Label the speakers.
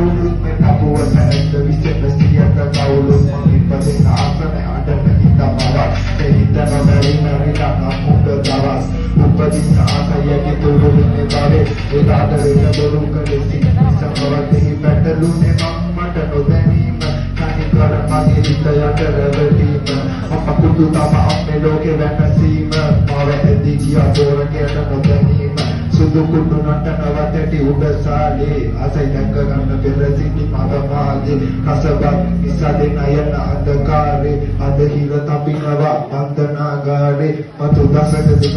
Speaker 1: කවුරුත් මේ තබුව සැලැද්ද විසෙන්න සියත කවුරුත් මගින් පදින ආසන අඩන හිතමවත් හිත නොබැරි නරිලා නමුක දවස් උපදින ආසයගේ තුරුනේ බවේ ඒකාදරේන බොරු කලෙසි සමවතෙහි පැටලුනේ මට නොදැනීම කනිකර මගේ හිත යට රැවටීම අපකුතු තම අපේ ලෝකේ වැනසීම මව ඇදී ගියා දොරකයට නොදැනීම සුදු කුඩු නටනව තැටි උඩසාලේ ආසයි දැක ගන්න පෙර සිටි මග මාගේ කසබත් නිසා දෙන යන අන්ධකාරේ අද හිර තපිනවා බන්ධනාගාරේ මතු දසක දෙක